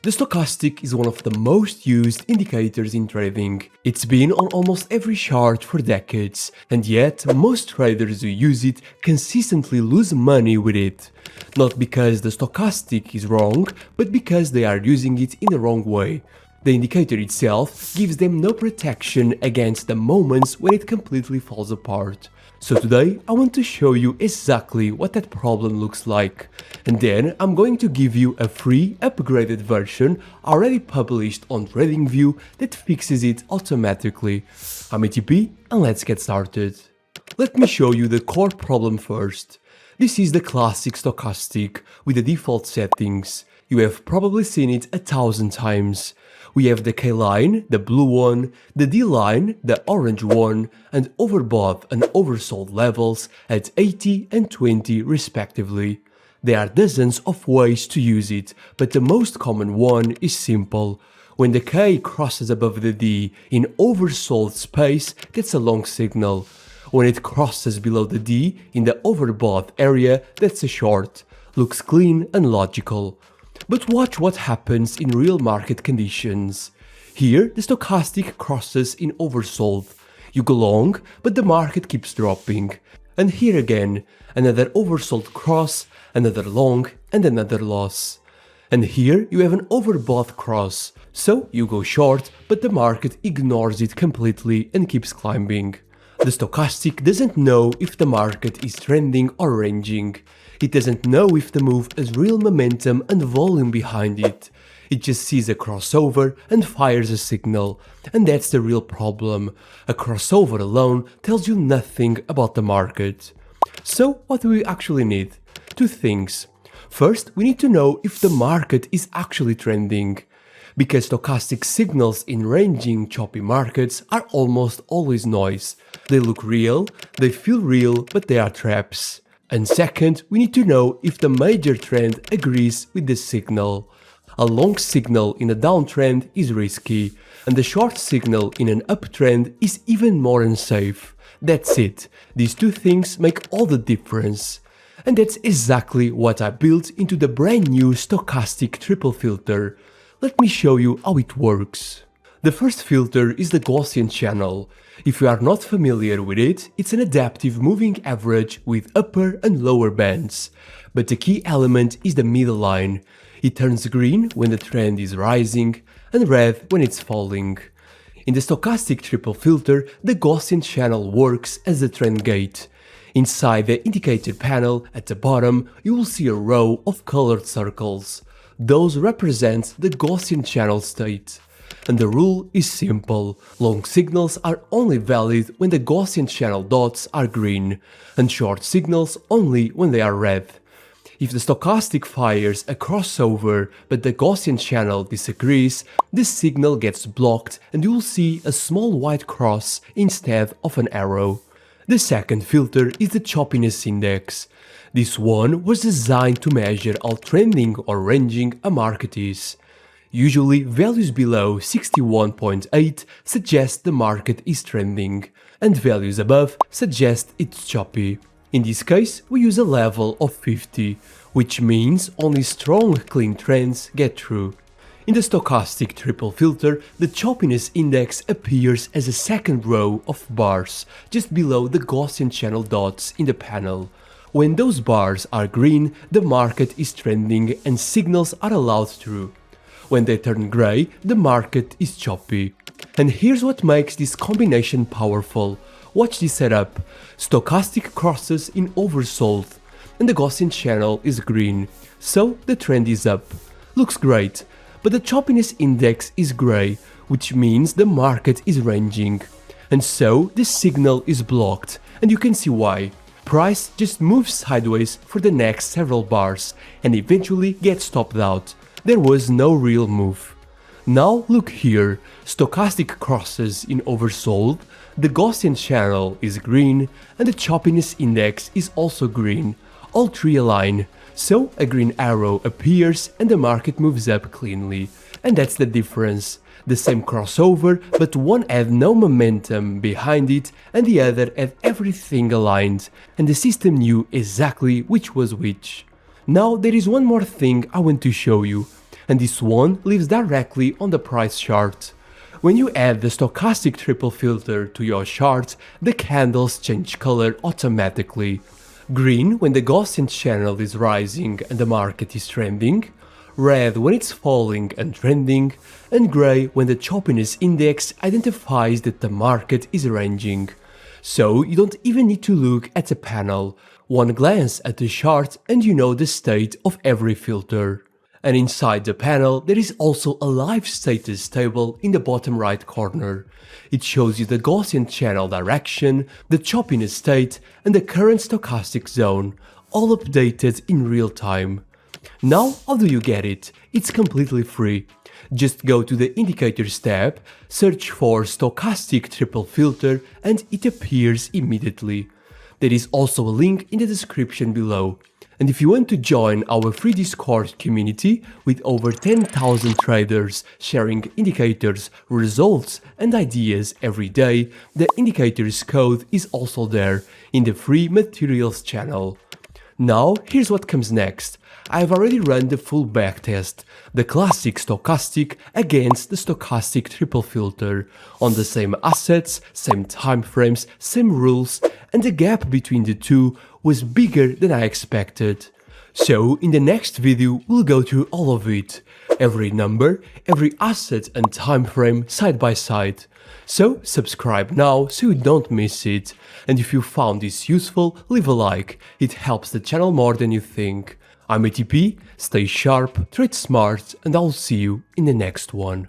The stochastic is one of the most used indicators in trading. It's been on almost every chart for decades, and yet most traders who use it consistently lose money with it. Not because the stochastic is wrong, but because they are using it in the wrong way. The indicator itself gives them no protection against the moments when it completely falls apart. So today I want to show you exactly what that problem looks like, and then I'm going to give you a free upgraded version already published on TradingView that fixes it automatically. I'm ATP and let's get started. Let me show you the core problem first. This is the classic stochastic with the default settings. You have probably seen it 1,000 times. We have the K line, the blue one, the D line, the orange one, and overbought and oversold levels at 80 and 20 respectively. There are dozens of ways to use it, but the most common one is simple. When the K crosses above the D in oversold space, that's a long signal. When it crosses below the D in the overbought area, that's a short. Looks clean and logical. But watch what happens in real market conditions. Here, the stochastic crosses in oversold. You go long, but the market keeps dropping. And here again, another oversold cross, another long, and another loss. And here you have an overbought cross, so you go short, but the market ignores it completely and keeps climbing. The stochastic doesn't know if the market is trending or ranging. It doesn't know if the move has real momentum and volume behind it. It just sees a crossover and fires a signal, and that's the real problem. A crossover alone tells you nothing about the market. So what do we actually need? Two things. First, we need to know if the market is actually trending. Because stochastic signals in ranging, choppy markets are almost always noise. They look real, they feel real, but they are traps. And second, we need to know if the major trend agrees with the signal. A long signal in a downtrend is risky, and a short signal in an uptrend is even more unsafe. That's it. These two things make all the difference. And that's exactly what I built into the brand new Stochastic Triple Filter. Let me show you how it works. The first filter is the Gaussian channel. If you are not familiar with it, it's an adaptive moving average with upper and lower bands. But the key element is the middle line. It turns green when the trend is rising and red when it's falling. In the Stochastic Triple Filter, the Gaussian channel works as a trend gate. Inside the indicator panel at the bottom, you will see a row of colored circles. Those represent the Gaussian channel state. And the rule is simple. Long signals are only valid when the Gaussian channel dots are green, and short signals only when they are red. If the stochastic fires a crossover but the Gaussian channel disagrees, the signal gets blocked and you will see a small white cross instead of an arrow. The second filter is the choppiness index. This one was designed to measure how trending or ranging a market is. Usually, values below 61.8 suggest the market is trending, and values above suggest it's choppy. In this case, we use a level of 50, which means only strong, clean trends get through. In the Stochastic Triple Filter, the choppiness index appears as a second row of bars, just below the Gaussian channel dots in the panel. When those bars are green, the market is trending and signals are allowed through. When they turn grey, the market is choppy. And here's what makes this combination powerful. Watch this setup. Stochastic crosses in oversold, and the Gaussian channel is green, so the trend is up. Looks great, but the choppiness index is grey, which means the market is ranging. And so the signal is blocked, and you can see why. Price just moves sideways for the next several bars, and eventually gets stopped out. There was no real move. Now look here, stochastic crosses in oversold, the Gaussian channel is green, and the choppiness index is also green, all three align, so a green arrow appears and the market moves up cleanly. And that's the difference. The same crossover, but one had no momentum behind it and the other had everything aligned, and the system knew exactly which was which. Now there is one more thing I want to show you. and this one lives directly on the price chart. When you add the Stochastic Triple Filter to your chart, the candles change color automatically. Green when the Gaussian channel is rising and the market is trending, red when it's falling and trending, and gray when the choppiness index identifies that the market is ranging. So you don't even need to look at a panel. One glance at the chart and you know the state of every filter. And inside the panel there is also a live status table in the bottom right corner. It shows you the Gaussian channel direction, the choppiness state and the current stochastic zone, all updated in real time. Now how do you get it? It's completely free. Just go to the Indicators tab, search for Stochastic Triple Filter and it appears immediately. There is also a link in the description below. And if you want to join our free Discord community with over 10,000 traders sharing indicators, results and ideas every day, the indicators code is also there in the free materials channel. Now here's what comes next. I've already run the full backtest, the classic stochastic against the stochastic triple filter, on the same assets, same time frames, same rules, and the gap between the two was bigger than I expected. So in the next video we'll go through all of it, every number, every asset and time frame side by side. So subscribe now so you don't miss it, and if you found this useful, leave a like, it helps the channel more than you think. I'm ATP, stay sharp, trade smart, and I'll see you in the next one.